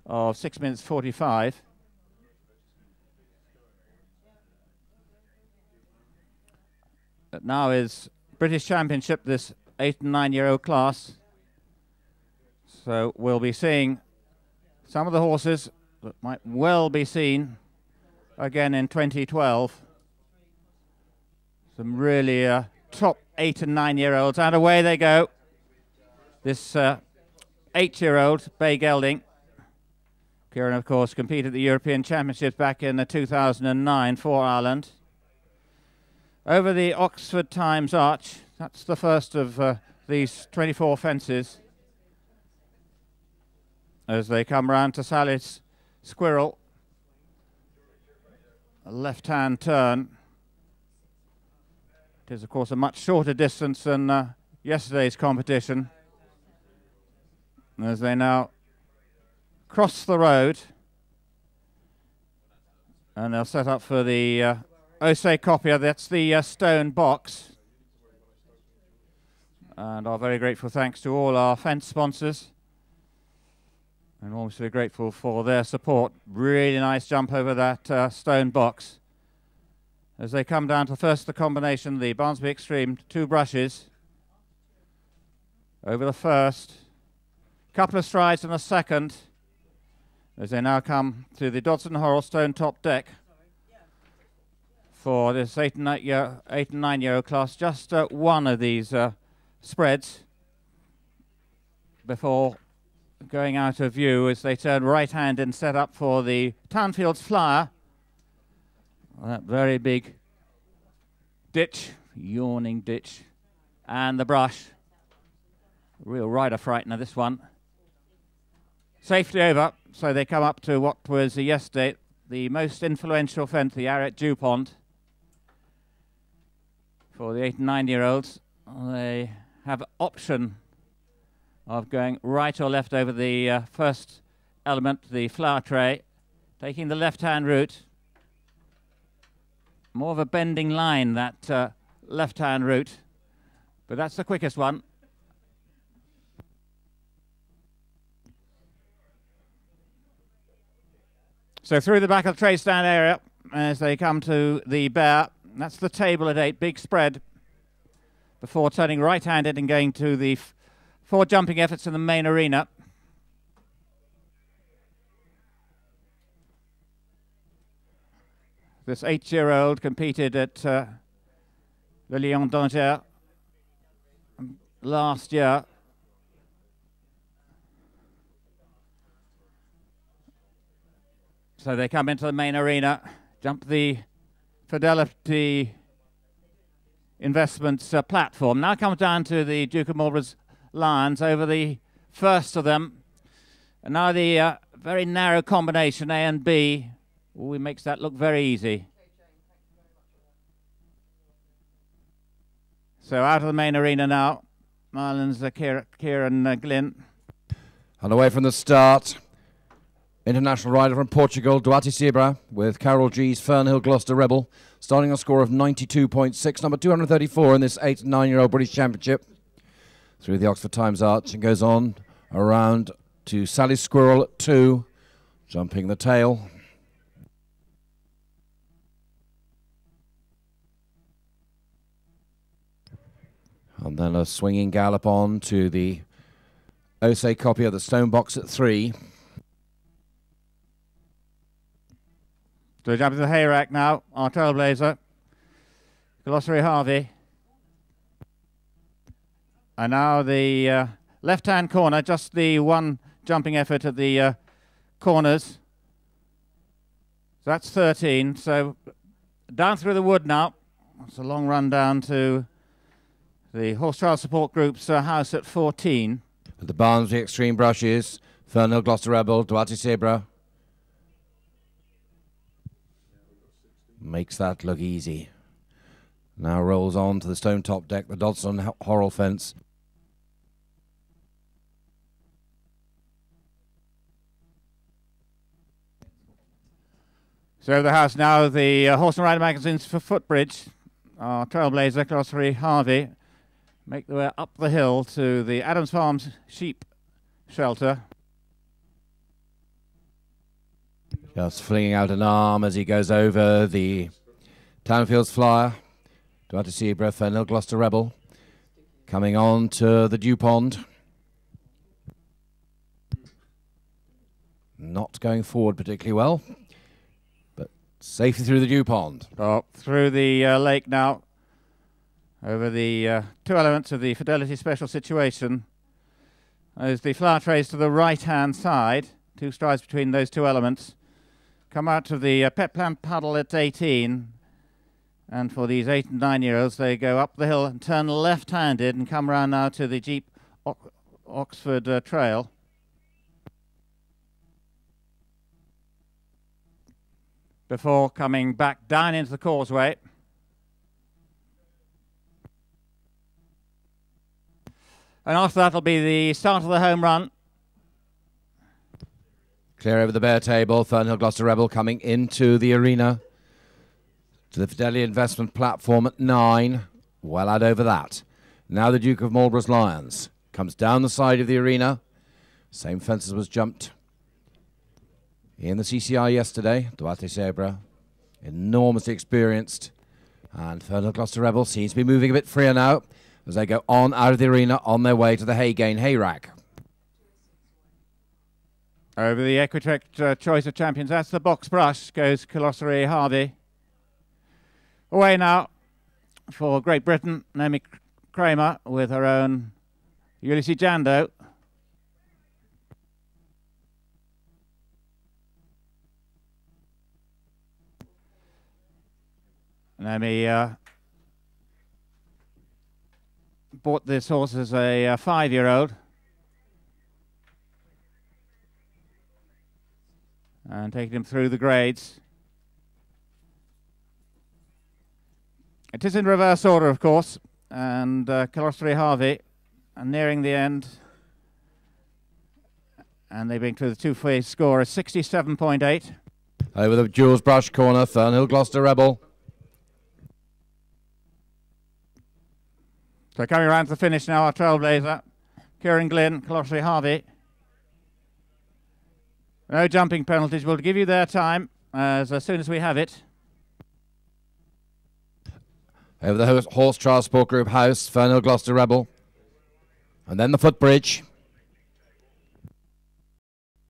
of 6 minutes 45. That now is British Championship, this 8 and 9-year-old class. So we'll be seeing some of the horses that might well be seen again in 2012. Some really top 8 and 9-year-olds, and away they go. This 8-year-old, Bay Gelding. Ciaran, of course, competed at the European Championships back in 2009 for Ireland. Over the Oxford Times Arch, that's the first of these 24 fences. As they come round to Sally's Squirrel, a left-hand turn. It is, of course, a much shorter distance than yesterday's competition. As they now cross the road, and they'll set up for the Ose Copier. That's the stone box. And our very grateful thanks to all our fence sponsors. And obviously grateful for their support. Really nice jump over that stone box. As they come down to first the combination, the Barnsley Extreme, 2 brushes. Over the first. Couple of strides in the second. As they now come to the Dodson Horrell stone top deck. For this 8 and 9-year-old class, just one of these spreads before going out of view as they turn right-hand and set up for the Townfields Flyer. That very big ditch, yawning ditch, and the brush. Real rider frightener, this one. Safely over, so they come up to what was yesterday the most influential fence, the Arrett Dupont. For the 8 and 9-year-olds, they have option of going right or left over the first element, the flower tray, taking the left-hand route. More of a bending line, that left-hand route, but that's the quickest one. So through the back of the tray stand area, as they come to the bear, that's the table at 8, big spread, before turning right-handed and going to the 4 jumping efforts in the main arena. This 8-year-old competed at the Lion d'Angers last year. So they come into the main arena, jump the Fidelity Investments platform. Now comes down to the Duke of Marlborough's Lions over the first of them. And now the very narrow combination, A and B. Ooh, it makes that look very easy. So out of the main arena now, Ireland's Ciaran Glynn. And away from the start, international rider from Portugal, Duarte Sibra, with Carol G's Fernhill Gloucester Rebel, starting a score of 92.6, number 234 in this 8 and 9-year-old British Championship. Through the Oxford Times Arch and goes on around to Sally's Squirrel at 2, jumping the tail. And then a swinging gallop on to the Ose Copy of the stone box at 3. So we jump to the hay rack now, our trailblazer, Killossery Harvey. And now the left-hand corner, just the one jumping effort at the corners. So that's 13. So down through the wood now. It's a long run down to the Horse Trial Support Group's house at 14. With the Barnsley Extreme brushes, Fernhill Gloucester Rebel, Duarte Sibra. Makes that look easy. Now rolls on to the stone top deck, the Dodson Horrell fence. So the house now, the Horse and Rider magazines for Footbridge, our trailblazer, Killossery Harvey, make their way up the hill to the Adams Farms sheep shelter. Just flinging out an arm as he goes over the Townfields Flyer. Duarte Zebra, Fernhill Gloucester Rebel. Coming on to the dew pond. Not going forward particularly well, but safely through the dew pond. Oh, through the lake now, over the two elements of the Fidelity Special Situation. As the flower trays to the right-hand side, 2 strides between those two elements. Come out of the pet plant puddle at 18, and for these 8 and 9-year-olds, they go up the hill and turn left-handed and come round now to the Jeep Oxford Trail. Before coming back down into the causeway. And after that will be the start of the home run. Clear over the bare table, Fernhill Gloucester Rebel coming into the arena. To the Fidelity Investment platform at 9. Well out over that. Now the Duke of Marlborough's Lions comes down the side of the arena. Same fence as was jumped in the CCI yesterday. Duarte Zebra, enormously experienced. And Fernhill Gloucester Rebel seems to be moving a bit freer now as they go on out of the arena on their way to the Haygain hay rack. Over the Equitrek Choice of Champions, that's the box brush, goes Killossery Harvey. Away now for Great Britain, Naomi Kramer with her own Ulysses Jando. Naomi bought this horse as a 5-year-old. And taking him through the grades. It is in reverse order, of course, and Killossery Harvey are nearing the end. And they bring to the two-phase score of 67.8. Over the Jules Brush corner, Fernhill Gloucester Rebel. So coming around to the finish now, our trailblazer, Ciaran Glynn, Killossery Harvey. No jumping penalties. We'll give you their time as soon as we have it. Over the Horse Transport Group House, Fernhill Gloucester Rebel. And then the footbridge.